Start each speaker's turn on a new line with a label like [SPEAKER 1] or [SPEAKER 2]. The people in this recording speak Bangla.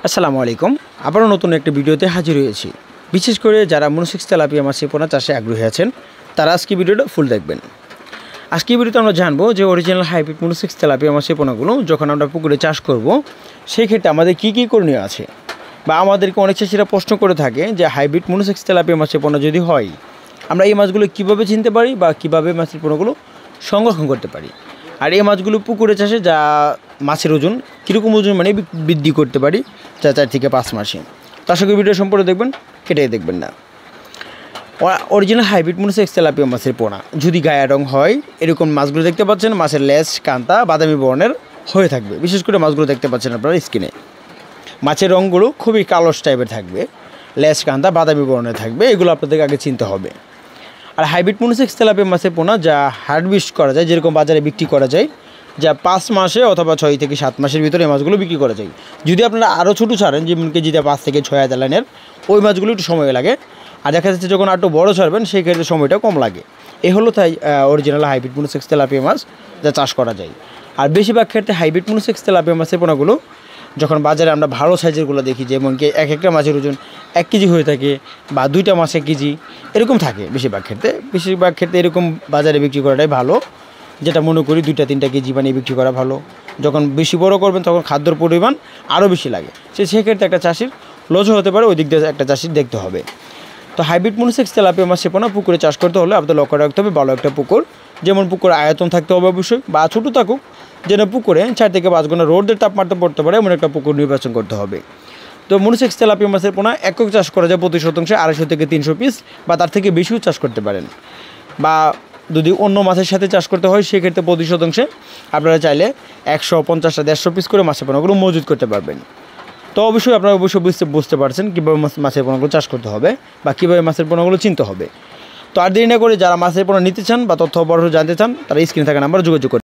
[SPEAKER 1] আসসালামু আলাইকুম। আবারও নতুন একটা ভিডিওতে হাজির হয়েছি। বিশেষ করে যারা মনোসেক্স তেলাপিয়া মাছের পোনা চাষে আগ্রহী আছেন তারা আজকে ভিডিওটা ফুল দেখবেন। আজকে ভিডিওতে আমরা জানবো যে অরিজিনাল হাইব্রিড মনোসেক্স তেলাপিয়া মাছের পোনাগুলো যখন আমরা পুকুরে চাষ করব সেই ক্ষেত্রে আমাদের কী কী করণীয় আছে, বা আমাদেরকে অনেক চাষিরা প্রশ্ন করে থাকে যে হাইব্রিড মনোসেক্স তেলাপিয়া মাছের পোনা যদি হয় আমরা এই মাছগুলো কীভাবে চিনতে পারি বা কীভাবে মাছের পোনাগুলো সংরক্ষণ করতে পারি, আর এই মাছগুলো পুকুরে চাষে যা মাছের ওজন কীরকম ওজন মানে বৃদ্ধি করতে পারি 4 থেকে 5 মাসে। তো আশা করি ভিডিও সম্পূর্ণ দেখবেন, কেটে দেখবেন না। অরিজিনাল হাইব্রিড মনোসেক্স তেলাপিয়া মাছের পোনা যদি গায়ের রং হয়, এরকম মাছগুলো দেখতে পাচ্ছেন মাছের লেজ কান্তা বাদামি বর্ণের হয়ে থাকবে। বিশেষ করে মাছগুলো দেখতে পাচ্ছেন আপনারা স্ক্রিনে, মাছের রঙগুলো খুবই কালস টাইপের থাকবে, লেজ কান্তা বাদামি বর্ণের থাকবে। এগুলো আপনাদেরকে আগে চিনতে হবে। আর হাইব্রিড মনোসেক্স তেলাপিয়া মাছের পোনা যা হারভেস্ট করা যায়, যেরকম বাজারে বিক্রি করা যায়, যা 5 মাসে অথবা 6 থেকে 7 মাসের ভিতরে এই মাছগুলো বিক্রি করা যায়। যদি আপনারা আরও ছোটো ছাড়েন, যেমন কেজিতে 5 থেকে 6,000 লাইনের, ওই মাছগুলো একটু সময় লাগে। আর দেখা যাচ্ছে যখন আরও বড়ো ছাড়বেন সেই ক্ষেত্রে সময়টা কম লাগে। এ হলো তাই অরিজিনাল হাইব্রিড মনোসেক্স তেলাপিয়া মাছ যা চাষ করা যায়। আর বেশিরভাগ ক্ষেত্রে হাইব্রিড মনোসেক্স তেলাপিয়া মাছের পোনাগুলো যখন বাজারে আমরা ভালো সাইজেরগুলো দেখি, যেমন কি এক একটা মাছের ওজন 1 কেজি হয়ে থাকে বা 2টা মাছ 1 কেজি এরকম থাকে। বেশিরভাগ ক্ষেত্রে এরকম বাজারে বিক্রি করাটাই ভালো, যেটা মনে করি 2টা 3টা কেজি বানিয়ে বিক্রি করা ভালো। যখন বেশি বড় করবেন তখন খাদ্যর পরিমাণ আরও বেশি লাগে, সেক্ষেত্রে একটা চাষির লস হতে পারে, ওই দিক দিয়ে একটা চাষির দেখতে হবে। তো হাইব্রিড মনোসেক্স তেলাপিয়া মাছের পোনা পুকুরে চাষ করতে হলে আপনাদের লক্ষ্য রাখতে হবে ভালো একটা পুকুর, যেমন পুকুরে আয়তন থাকতে হবে অবশ্যই, বা ছোটো থাকুক, যেন পুকুরে 4 থেকে 5 ঘন্টা রোদের তাপমাত্রা পড়তে পারে এমন একটা পুকুর নির্বাচন করতে হবে। তো মনোসেক্স তেলাপিয়া মাছের পোনা একক চাষ করা যায় প্রতি শতাংশে 250 থেকে 300 পিস বা তার থেকে বেশিও চাষ করতে পারেন। বা যদি অন্য মাছের সাথে চাষ করতে হয় সেক্ষেত্রে প্রতি শতাংশে আপনারা চাইলে 150 থেকে 150 পিস করে মাছের পোনাগুলো মজুত করতে পারবেন। তো অবশ্যই আপনারা বুঝতে পারছেন কীভাবে মাছের পোনাগুলো চাষ করতে হবে বা কীভাবে মাছের পোনাগুলো চিনতে হবে। তো আর দেরি না করে যারা মাছের পোনা নিতে চান বা তথ্য জানতে চান তারা স্ক্রিনে থাকা নাম্বারে যোগাযোগ করুন।